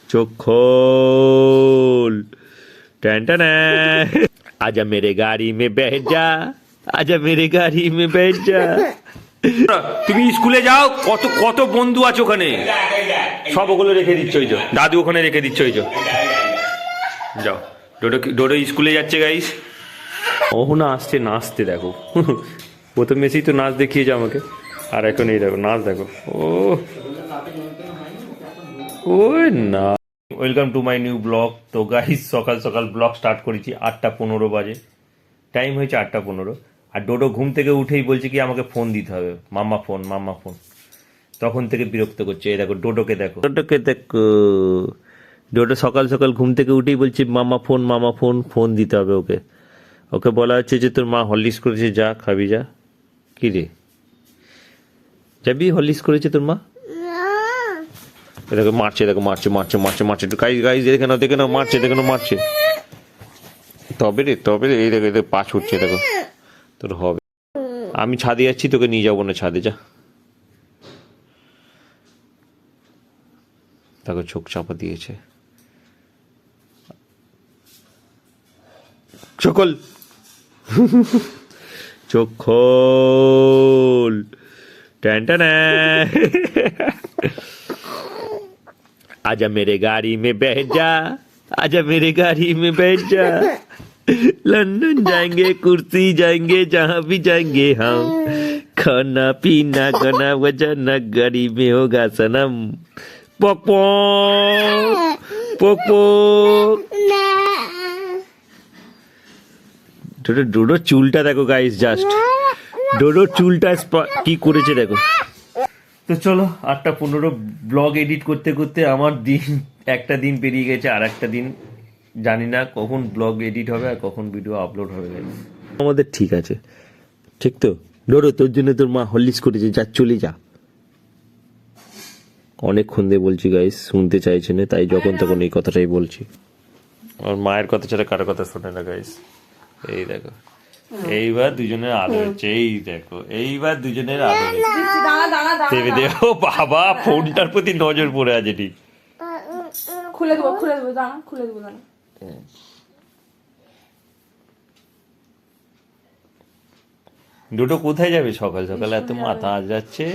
चोख खोल ton ton आजा मेरे गाड़ी में बैठ जा आजा मेरे गाड़ी में बैठ जा তুমি স্কুলে যাও কত কত বন্ধু আছে ওখানে সব ওগুলো রেখে দিচ্ছ ওই যে দাদু ওখানে রেখে দিচ্ছ ওই যে যাও ডোডো ডোডো স্কুলে যাচ্ছে গাইস ও না আসছে নাচতে দেখো প্রথম মেসেই তো নাচ দেখিয়েছে আমাকে আর এখন এই দেখো নাচ দেখো ও না welcome to my new blog তো গাইস সকাল সকাল ব্লগ স্টার্ট করেছি 8:15 বাজে টাইম হয়েছে 8:15 আর ডোডো ঘুম থেকে উঠেই বলছে কি আমাকে ফোন দিতে হবে মাম্মা ফোন তখন থেকে বিরক্ত করছে এই দেখো ডোডোকে দেখো ডোডো সকাল সকাল ঘুম থেকে উঠেই বলছে মাম্মা ফোন দিতে হবে ওকে ওকে বলা হচ্ছে যে তোর মা হরলিক্স করেছে যা খাবি যা কি রে যাবি হরলিক্স করেছে তোর মা দেখো মারছে একটু গাইজ দেখে নাও মারছে তবে রে এই দেখো পা ছুটছে দেখো তোর হবে আমি ছাদে যাচ্ছি তোকে নিয়ে যাবো না ছাদে যা দেখো চোখ চাপা দিয়েছে সকল চোখ খোল टन टन आजा मेरे गाड़ी में बैठ जा आजा मेरे गाड़ी में बैठ जा लंदन जाएंगे कुर्सी जाएंगे जहाँ भी जाएंगे हम खाना पीना गाना बजाना गाड़ी में होगा सनम पोक पोक डोडो चुलटा देखो गाइस जस्ट ডোডোর চুলটা কি করেছে দেখো তো চলো 8:15 ব্লগ এডিট করতে করতে আমার একটা দিন পেরিয়ে গেছে আর একটা দিন জানি না কখন ব্লগ এডিট হবে আর কখন ভিডিও আপলোড হবে আমাদের ঠিক আছে ঠিক তো ডোডো তোর জন্য তোর মা হরলিক্স করেছে যা চলে যা অনেকক্ষণ দিয়ে বলছি গাইস শুনতে চাইছে না তাই যখন তখন এই কথাটাই বলছি আর মায়ের কথা ছাড়া কারো কথা শোনে না গাইস এই দেখো এইবার দুজনের আদর হচ্ছে এই দেখো এইবার দুজনের আদর হচ্ছে দেখো বাবা ফোনটার প্রতি নজর পড়ে আছে ঠিক খুলে দেবো দাঁড়া দুটো কোথায় যাবে সকাল সকাল এত মাথা যাচ্ছে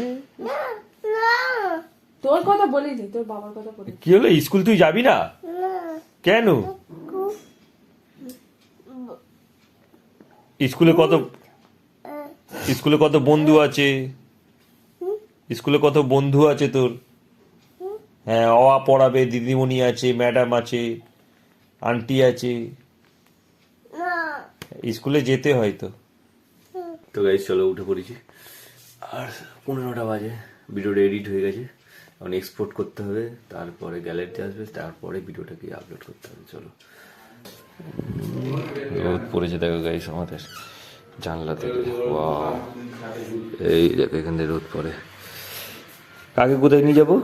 তোর কথা বলিনি তোর বাবার কথা বলি কি হলো স্কুল তুই যাবি না কেন স্কুলে কত বন্ধু আছে তোর হ্যাঁ পড়াবে দিদিমণি আছে ম্যাডাম আছে আন্টি আছে স্কুলে যেতে হয় তো গাইস চলো উঠে পড়েছি আর 15টা বাজে ভিডিওটা এডিট হয়ে গেছে এখন এক্সপোর্ট করতে হবে তারপরে গ্যালারিতে আসবে তারপরে ভিডিওটাকে আপলোড করতে হবে চলো রোদ পড়েছে দেখো গাইস আমাদের জানলা থেকে এই দেখো এখান থেকে রোদ পড়ে কাকে কোথায় নিয়ে যাবো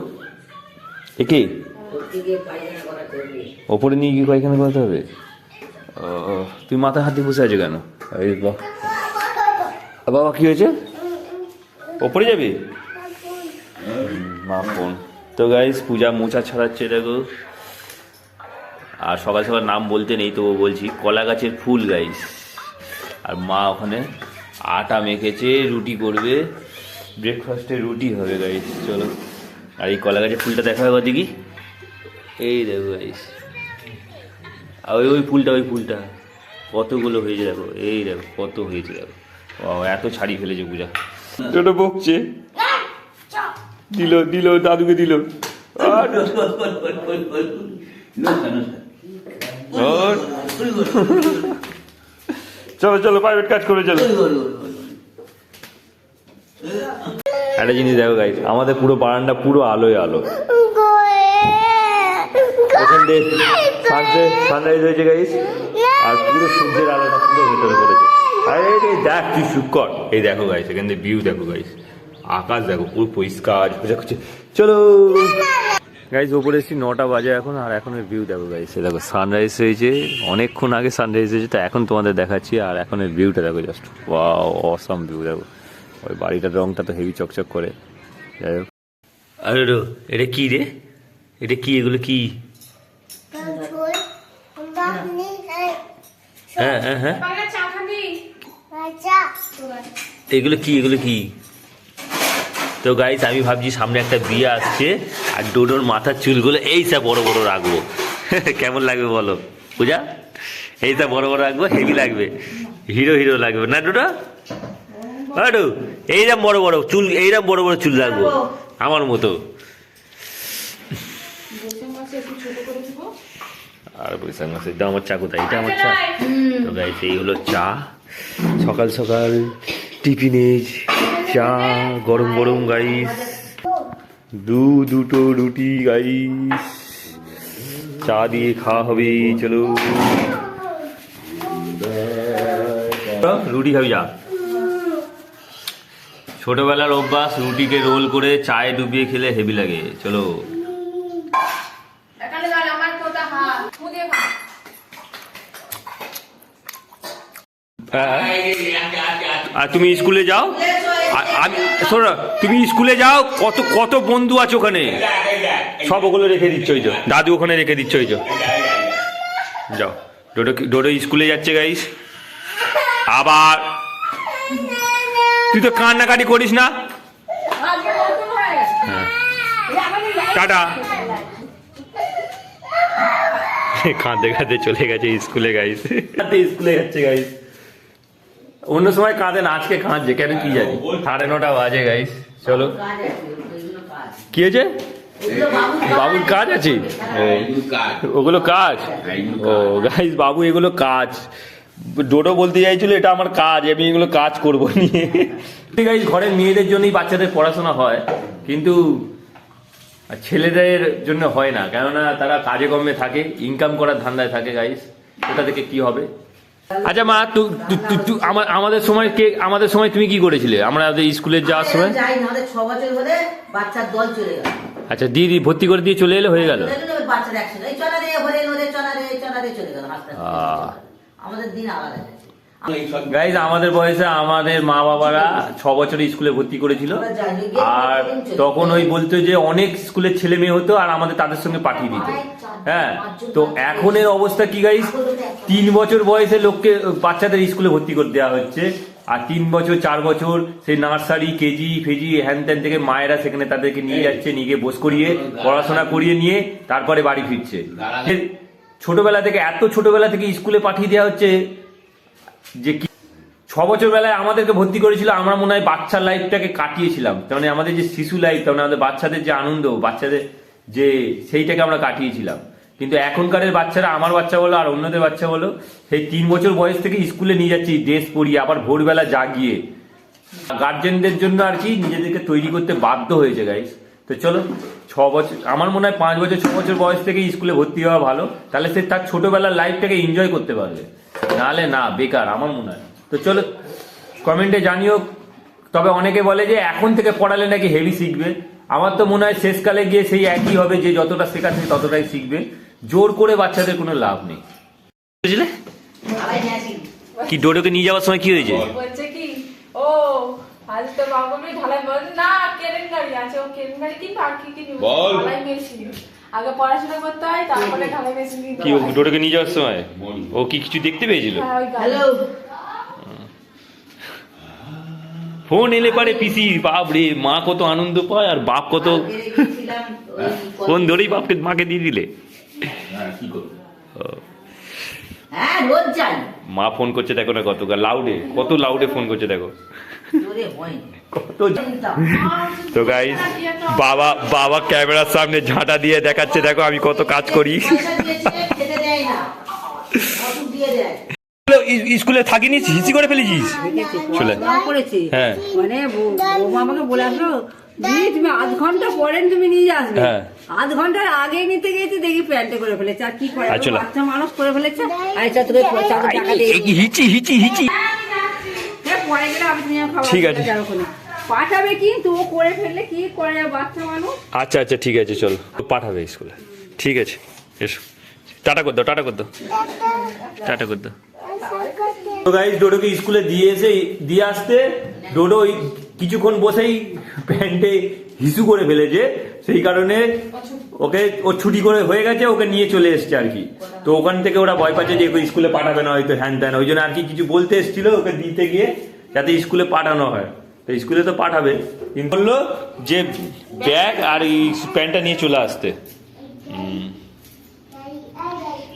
একে ওপরে নিয়ে গিয়ে পায়খানা করাতে হবে তুই মাথায় হাত দিয়ে বসে আছো কেন বাবা কি হয়েছে ওপরে যাবি মা ফোন তো গাইস পূজা মোচা ছাড়াচ্ছে দেখো আর সকাল সকাল নাম বলতে নেই তো বলছি কলা গাছের ফুল গাইস আর মা ওখানে আটা মেখেছে রুটি করবে ব্রেকফাস্টে রুটি হবে গাইস চলো আর এই কলা গাছের ফুলটা দেখা হবে দেখি এই দেখো গাইস আর ওই ফুলটা কতগুলো হয়েছে দেখো এই দেখো কত হয়েছে দেখো এত ছাড়ি ফেলেছে পূজা ছোট বকছে দিল দাদুকে দিল চলো প্রাইভেট কাজ করে চলো একটা জিনিস দেখো গাইস আমাদের পুরো বারান্দা পুরো আলোয় আলো ওখান দিয়ে সানরাইজ হয়েছে গাইস আর পুরো সূর্যের আলোটা পুরো ভিতরে পড়েছে আরে দেখ তুই শুকর এই দেখো গাইস এখান থেকে ভিউ দেখো গাইস আকাশ দেখো পুরো পরিষ্কার চলো গাইস ওপরে এসেছি 9টা বাজে এখন আর এখনের ভিউ দেখো গাইস দেখো সানরাইজ হয়েছে অনেকক্ষণ আগে সানরাইজ হয়েছে তো এখন তোমাদের দেখাচ্ছি আর এখনের ভিউটা দেখো জাস্ট ওয়াও অসাম ভিউ দেখো ওই বাড়িটার রংটা তো হেভি চকচক করে যাই হোক আরে এটা কি রে এটা কি এগুলো কি হ্যাঁ হ্যাঁ বাংলা চা খাবি? এগুলো কি এগুলো কি? তো গাইস আমি ভাবছি সামনে একটা বিয়ে আসছে আর ডোডোর মাথার চুলগুলো এইসব বড় বড় রাখবো। কেমন লাগবে বলো পূজা? এইসব বড় বড় রাখবো, হেভি লাগবে, হিরো হিরো লাগবে না ডোডো? ডোডো এইরকম বড় বড় চুল, এইরকম বড় বড় চুল রাখবো আমার মতো। বৈশাখ মাসে একটু ছোট করে দিব। আর বৈশাখ মাসে এটা আমার চা কোথায়? এটা আমার চা। তো গাইস এই হলো চা, সকাল সকাল টিফিনে চা গরম গরম গাইস, দুটো রুটি গাইস, চা দিয়ে খাওয়া হবে। চলো রুটি খাবি যা। ছোটবেলার অভ্যাস, রুটিকে রোল করে চায়ে ডুবিয়ে খেলে হেভি লাগে। চলো এখানে দাঁড়া, আমার কথা হাত মুদে খা। আর তুমি স্কুলে যাও, আমি শোনো, তুমি স্কুলে যাও, কত কত বন্ধু আছে ওখানে, সব ওগুলো রেখে দিচ্ছ, ওই তো দাদু ওখানে রেখে দিচ্ছ, ওই তো যাও। ডোডো স্কুলে যাচ্ছে গাইস। আবার তুই তো কান্নাকাটি করিস না। আজকে নতুন হয়ে গেছে। হ্যাঁ এখনই যাই। টাটা। কাঁদতে কাঁদতে চলে গেছে স্কুলে গাইস, স্কুলে যাচ্ছে গাইস। অন্য সময় কাঁদে না, আজকে কাঁদছে কেন কি জানি। 9:30 বাজে গাইস। চলো কি হয়েছে? বাবুর কাজ আছে, ওগুলো কাজ। ও গাইস বাবু এগুলো কাজ, ডোডো বলতে চাইছিল এটা আমার কাজ, আমি এগুলো কাজ করবো নিয়ে। গাইস ঘরের মেয়েদের জন্যই বাচ্চাদের পড়াশোনা হয়, কিন্তু ছেলেদের জন্য হয় না, কেননা তারা কাজে কর্মে থাকে, ইনকাম করার ধান্দায় থাকে গাইস। ওটা থেকে কি হবে? আচ্ছা মা, আমাদের সময় আমাদের সময় তুমি কি করেছিলে? আমরা স্কুলে যাওয়ার সময় যাই না, আমাদের 6 বছর হলে বাচ্চার দল চলে গেল। আচ্ছা দিদি ভর্তি করে দিয়ে চলে এলে হয়ে গেল। বাচ্চার একসাথে এই চলা রে ভরে নদে চলা রে চলে গেল হাসপাতালে। আমাদের দিন আলাদা গেছে। গাইজ আমাদের বয়সে আমাদের মা বাবারা 6 বছরে স্কুলে ভর্তি করেছিল, আর তখন ওই বলতো যে অনেক স্কুলের ছেলে মেয়ে হতো আর আমাদের তাদের সঙ্গে পাঠিয়ে দিত। হ্যাঁ, তো এখনের অবস্থা কি গাইজ? 3 বছর বয়সে লোককে বাচ্চাদের স্কুলে ভর্তি করে দেওয়া হচ্ছে, আর 3 বছর 4 বছর সেই নার্সারি কেজি ফেজি হ্যান ত্যান থেকে মায়েরা সেখানে তাদেরকে নিয়ে যাচ্ছে, নিয়ে গিয়ে বস করিয়ে পড়াশোনা করিয়ে নিয়ে তারপরে বাড়ি ফিরছে। ছোটবেলা থেকে, এত ছোটবেলা থেকে স্কুলে পাঠিয়ে দেওয়া হচ্ছে যে 6 বছর বেলায় আমাদেরকে ভর্তি করেছিল, আমরা মনে হয় বাচ্চার লাইফটাকে কাটিয়েছিলাম, মানে আমাদের যে শিশু লাইফ, মানে আমাদের বাচ্চাদের যে আনন্দ, বাচ্চাদের যে সেইটাকে আমরা কাটিয়েছিলাম। কিন্তু এখনকারের বাচ্চারা, আমার বাচ্চা বলো আর অন্যদের বাচ্চা বলো, সেই 3 বছর বয়স থেকে স্কুলে নিয়ে যাচ্ছি ড্রেস পরিয়ে, আবার ভোরবেলা জাগিয়ে। গার্জেনদের জন্য আর কি নিজেদেরকে তৈরি করতে বাধ্য হয়েছে গাইস। তো চলো 6 বছর, আমার মনে হয় 5 বছর 6 বছর বয়স থেকে স্কুলে ভর্তি হওয়া ভালো, তাহলে সে তার ছোটবেলার লাইফটাকে এনজয় করতে পারবে, নাহলে না বেকার আমার মনে হয়। তো চলো কমেন্টে জানিও। তবে অনেকে বলে যে এখন থেকে পড়ালে নাকি হেভি শিখবে, আমার তো মনে হয় শেষকালে গিয়ে সেই একই হবে, যে যতটা শেখাচ্ছে ততটাই শিখবে, জোর করে বাচ্চাদের কোনো লাভ নেই, বুঝলে? কি ডোডোকে নিয়ে যাওয়ার সময় কি হয়েছে? বলছে কি, ও আজ তো বাবু ঢালাই বল না, কেরেন গাড়ি আছে, ও কেরেন গাড়ি কিনবে আর কি কিনবে? ঢালাই মেশিন। আগে পড়াশোনা করতে হয়, তারপরে ঢালাই মেশিন কিনতে কি হয়। ডোডোকে নিয়ে যাওয়ার সময় ও কি কিছু দেখতে পেয়েছিল? হ্যাঁ, ওই গাড়ি। হ্যালো, ফোন এলে পারে পিসি, বাপ রে, মা কত আনন্দ পায় আর বাপ কত ফোন ধরেই বাপকে মাকে দিয়ে দিলে। হ্যাঁ রোজ যাই। মা ফোন করছে দেখো না, কত লাউডে ফোন করছে দেখো, জোরে হয় কত। তো গাইস বাবা ক্যামেরার সামনে ঝাঁটা দিয়ে দেখাচ্ছে দেখো আমি কত কাজ করি। পয়সা দিয়েছে, খেতে দেয় না, ওষুধ দিয়ে দেয়। স্কুলে থাকিনি, হিসি করে ফেলেছিস চলে। করেছি হ্যাঁ মানে বৌমা আমাকে বলে আসলো, দিদি তুমি 1/2 ঘন্টা পরে তুমি নিয়ে আসবে। হ্যাঁ। 1/2 ঘন্টার আগে নিতে গেছি, দেখি প্যান্টে করে ফেলেছে। আর কি করে, আচ্ছা। বাচ্চা মানুষ করে ফেলেছে। আচ্ছা তোকে টাকা দিয়ে হিচি পরে গেলে আমি তুমি খাবার ঠিক আছে। পাঠাবে, কিন্তু ও করে ফেললে কি করে বাচ্চা মানুষ। আচ্ছা ঠিক আছে, চলো পাঠাবে স্কুলে, ঠিক আছে এসো। টাটা কর দাও তো গাইস ডোডোকে স্কুলে দিয়ে আসতে ডোডো কিছুক্ষণ বসেই প্যান্টে হিসু করে ফেলেছে, সেই কারণে ওকে ও ছুটি করে হয়ে গেছে, ওকে নিয়ে চলে এসছে আর কি। তো ওখান থেকে ওরা ভয় পাচ্ছে যে ওকে স্কুলে পাঠাবে না হয়তো, হ্যান ত্যান, ওই জন্য আর কি কিছু বলতে এসেছিল ওকে দিতে গিয়ে যাতে স্কুলে পাঠানো হয়। তো স্কুলে তো পাঠাবে, কিন্তু বললো যে ব্যাগ আর এই প্যান্টটা নিয়ে চলে আসতে।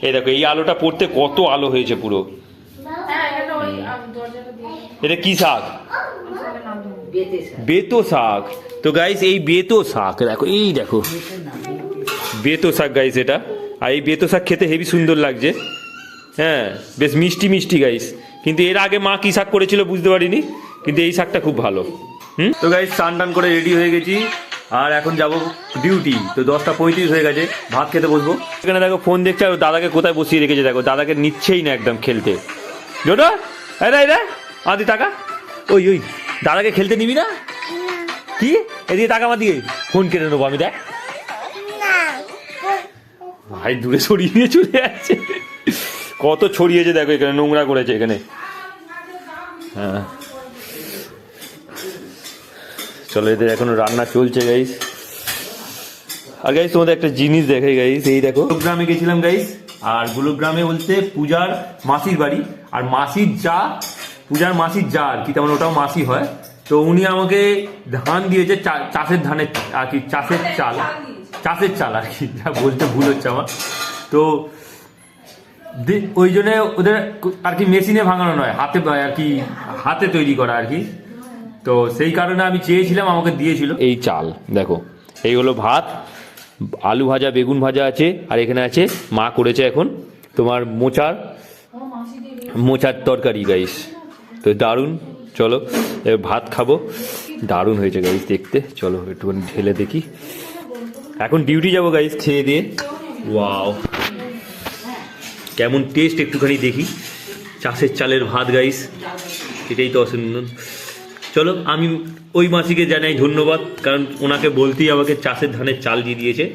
এই দেখো এই আলোটা পড়তে কত আলো হয়েছে পুরো। হ্যাঁ এখানে ওই দরজাটা দিয়ে এটা কি শাক? বেতে শাক। বেতো শাক। তো গাইস এই বেতো শাক দেখো, এই দেখো বেতো শাক গাইস এটা। আর এই বেতো শাক খেতে হেবি সুন্দর লাগছে, হ্যাঁ বেশ মিষ্টি মিষ্টি গাইস। কিন্তু এর আগে মা কি শাক করেছিল বুঝতে পারিনি, কিন্তু এই শাকটা খুব ভালো। তো গাইস স্নান টান করে রেডি হয়ে গেছি আর এখন যাব ডিউটি। তো 10:35 হয়ে গেছে, ভাত খেতে বসবো। এখানে দেখো ফোন দেখছে আর দাদাকে কোথায় বসিয়ে রেখেছে দেখো, দাদাকে নিচ্ছেই না একদম খেলতে। জোটো এরা আদি টাকা, ওই ওই দাদাকে খেলতে নিবি না? কি এদিকে টাকা আমার দিকে, ফোন কেটে নেবো আমি, দেখ ভাই দূরে সরিয়ে নিয়ে চলে যাচ্ছে। কত ছড়িয়েছে দেখো, এখানে নোংরা করেছে এখানে। হ্যাঁ চলো, এদের এখনো রান্না চলছে গাইস। আর গাইস তোমাদের একটা জিনিস দেখাই গাইস, এই দেখো গুরুগ্রামে গেছিলাম গাইস। আর গুরুগ্রামে বলতে পূজার মাসির বাড়ি, আর মাসির যা, পূজার মাসির যা আর কি, তেমন ওটাও মাসি হয়। তো উনি আমাকে ধান দিয়েছে, চাষের ধানের আর কি, চাষের চাল আর কি, যা বলতে ভুল হচ্ছে আমার। তো ওই জন্য ওদের আর কি মেশিনে ভাঙানো নয়, হাতে আর কি, হাতে তৈরি করা আর কি। তো সেই কারণে আমি চেয়েছিলাম, আমাকে দিয়েছিল এই চাল। দেখো এই হলো ভাত, আলু ভাজা, বেগুন ভাজা আছে, আর এখানে আছে মা করেছে এখন তোমার মোচার তরকারি গাইস। তো দারুণ, চলো এবার ভাত খাবো। দারুণ হয়েছে গাইস দেখতে, চলো একটুখানি ঢেলে দেখি। এখন ডিউটি যাবো গাইস খেয়ে দিয়ে। ওয়াও কেমন টেস্ট একটুখানি দেখি। চাষের চালের ভাত গাইস, এটাই তো অসাধারণ। চলো আমি ওই মাসিকে জানাই ধন্যবাদ, কারণ ওনাকে বলতেই আমাকে চাষের ধানের চাল দিয়ে দিয়েছে।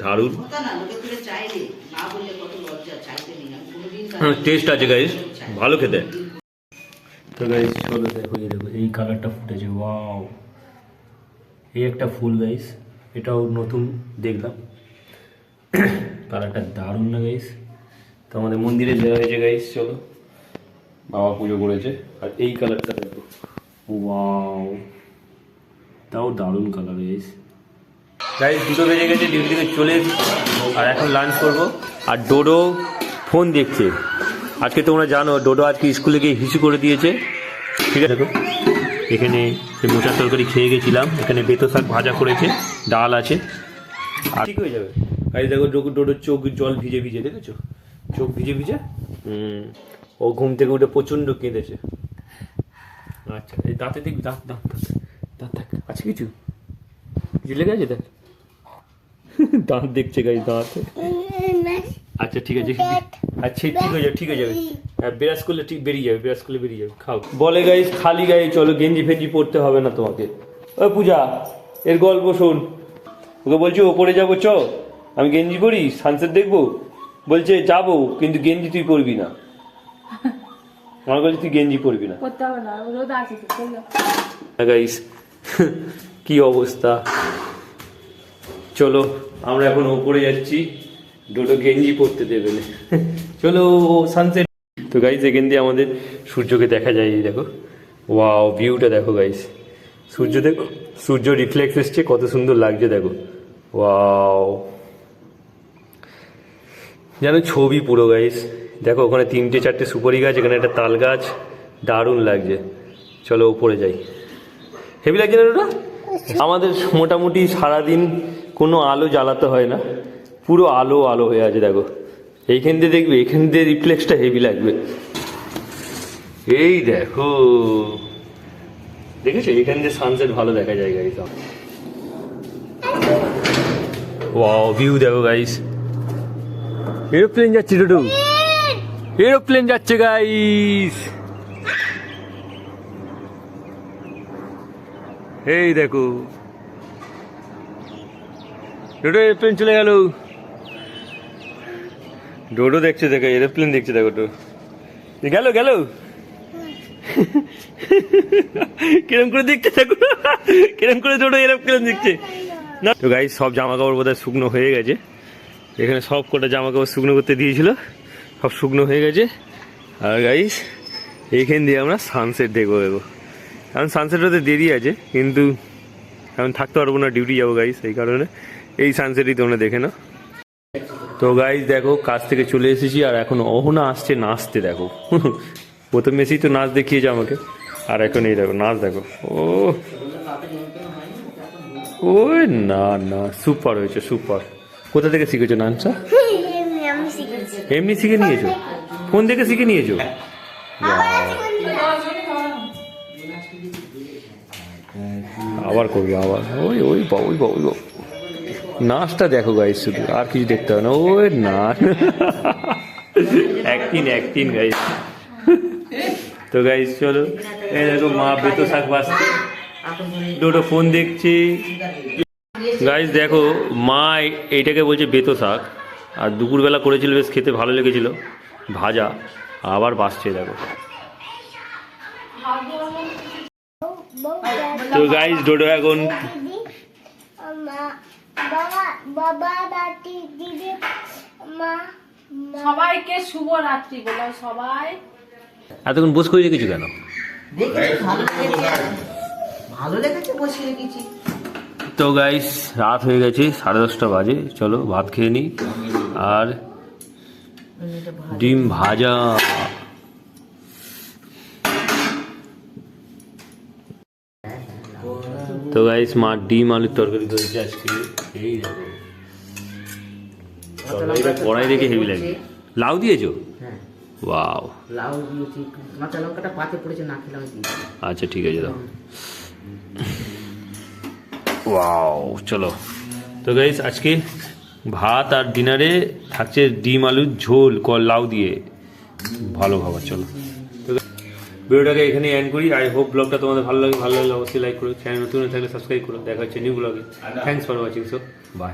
দারুণ টেস্ট আছে গাইস, ভালো খেতে। তো গাইস চলো দেখো, এই দেখো এই কালারটা ফুটেছে, ওয়াও এই একটা ফুল গাইস, এটাও নতুন দেখলাম, কালারটা দারুণ না গাইস। তো আমাদের মন্দিরে দেওয়া হয়েছে গাইস, চলো বাবা পুজো করেছে। আর এই কালারটা দেখো, ওয়াও তাও দারুণ কালার গাইস। গাইস 2 বেজে গেছে, ডিউটি থেকে চলে এসেছি আর এখন লাঞ্চ করবো। আর ডোডো ফোন দেখছে। আজকে তোমরা জানো ডোডো আজকে স্কুলে গিয়ে হিসু করে দিয়েছে, ঠিক আছে। দেখো এখানে মোচার তরকারি খেয়ে গেছিলাম, এখানে বেতো শাক ভাজা করেছে, ডাল আছে, আর ঠিক হয়ে যাবে। গাইস দেখো ডোডোর চোখ জল ভিজে ভিজে, দেখেছো চোখ ভিজে ভিজে। ও ঘুম থেকে উঠে প্রচণ্ড কেঁদেছে। আচ্ছা এই দাঁতে দেখবি, দাঁত দাঁত দাঁত থাক, আছে কিছু লেগে আছে দেখ, দাঁত দেখছে গাইস, দাঁত। আচ্ছা ঠিক আছে, আচ্ছা ঠিক হয়ে যাবে। হ্যাঁ ব্রাশ করলে ঠিক বেরিয়ে যাবে, ব্রাশ করলে বেরিয়ে যাবে। খাও বলে গাইস, খালি গায়ে চলো, গেঞ্জি ফেঞ্জি পরতে হবে না তোমাকে। ও পূজা এর গল্প শোন, ওকে বলছি ওপরে যাবো চ, আমি গেঞ্জি পরি সানসেট দেখবো, বলছে যাবো কিন্তু গেঞ্জি তুই পরবি না। আমার বলছে তুই গেঞ্জি পরবি না, করতে হবে না, রোদ আছে তো। গাইস কি অবস্থা। চলো আমরা এখন ওপরে যাচ্ছি, ডোডো গেঞ্জি পরতে দেবে না। চলো সানসেট। তো গাইস এখান দিয়ে আমাদের সূর্যকে দেখা যায়, এই দেখো ওয়াও ভিউটা দেখো গাইস, সূর্য দেখো, সূর্য রিফ্লেক্স এসছে, কত সুন্দর লাগছে দেখো, ওয়াও যেন ছবি পুরো গাইস। দেখো ওখানে 3-4টে সুপারি গাছ, এখানে একটা তাল গাছ, দারুণ লাগছে। চলো উপরে যাই, হেভি লাগছে না ওটা। আমাদের মোটামুটি সারাদিন কোনো আলো জ্বালাতে হয় না, পুরো আলো আলো হয়ে আছে দেখো। এইখান দিয়ে দেখবে, এখান দিয়ে রিফ্লেক্সটা হেভি লাগবে। এই দেখো দেখেছো, এখান দিয়ে সানসেট ভালো দেখা যায় গাইস। ওয়াও ভিউ দেখো গাইস, এরোপ্লেন যাচ্ছে ডোডো, এরোপ্লেন যাচ্ছে গাইস। এই দেখো ডোডো এরোপ্লেন চলে গেল, ডোডো দেখছে দেখো, এরোপ্লেন দেখছে দেখো, গেল গেল। কিরম করে দেখছে দেখো, কিরম করে ডোডো এরোপ্লেন দেখছে। না তো গাইস সব জামা কাপড় বোধহয় শুকনো হয়ে গেছে। এখানে সব কটা জামা কাপড় শুকনো করতে দিয়েছিল, সব শুকনো হয়ে গেছে। আর গাইস এইখান দিয়ে আমরা সানসেট দেখবো কারণ সানসেট হতে দেরি আছে, কিন্তু এখন থাকতে পারবো না, ডিউটি যাবো গাইস, এই কারণে এই সানসেটই তোমরা দেখে নাও। তো গাইস দেখো কাজ থেকে চলে এসেছি, আর এখন অহনা আসছে নাচতে। দেখো প্রথম এসেই তো নাচ দেখিয়েছে আমাকে, আর এখন এই দেখো নাচ দেখো। ও না না, সুপার হয়েছে সুপার। কোথা থেকে শিখেছো নাচটা? এমনি শিখে নিয়েছো? ফোন থেকে শিখে নিয়েছো? আবার করবে আবার। ওই ওই বা ওই বা ওই বা নাচটা দেখো গাইস, শুধু আর কিছু দেখতে হবে না। ওই না অ্যাক্টিং গাইস। তো গাইস চলো, এই দেখো মা বেতো শাক বাজছে, দুটো ফোন দেখছি। গাইস দেখো মা এইটাকে বলছে বেতো শাক, আর দুপুরবেলা করেছিল, বেশ খেতে ভালো লেগেছিল ভাজা, আবার বাসছে দেখো। তো গাইস ডোডো এখন সবাইকে শুভ রাত্রি বলো সবাই। এতক্ষণ বস করে রেখেছো কেন? দেখেছি, ভালো লেগেছে বসে রেখেছি। তো গাইস রাত হয়ে গেছে, 10:30 বাজে, চলো ভাত খেয়ে নিই। আর ডিম ভাজা। তো গাইস মা ডিম আলুর তরকারি করেছে আজকে। এই দেখো তরকারিটা কড়াই রেখে হেভি লাগে। লাউ দিয়েছো? হ্যাঁ ওয়াও, লাউ দিয়েছি, কাঁচা লঙ্কাটা পাতে পড়েছে, না খেলাম দিয়েছি। আচ্ছা ঠিক আছে দাও। ওয়াও চলো। তো গাইস আজকে ভাত আর ডিনারে থাকছে ডিম আলুর ঝোল লাউ দিয়ে, ভালো খাবার। চলো তো ভিডিওটাকে এখানে এন্ড করি। আই হোপ ব্লগটা তোমাদের ভালো লাগলে অবশ্যই লাইক করো, চ্যানেল নতুন হয়ে থাকলে সাবস্ক্রাইব করো। দেখা হচ্ছে নিউ ব্লগে। Thanks for watching, so by.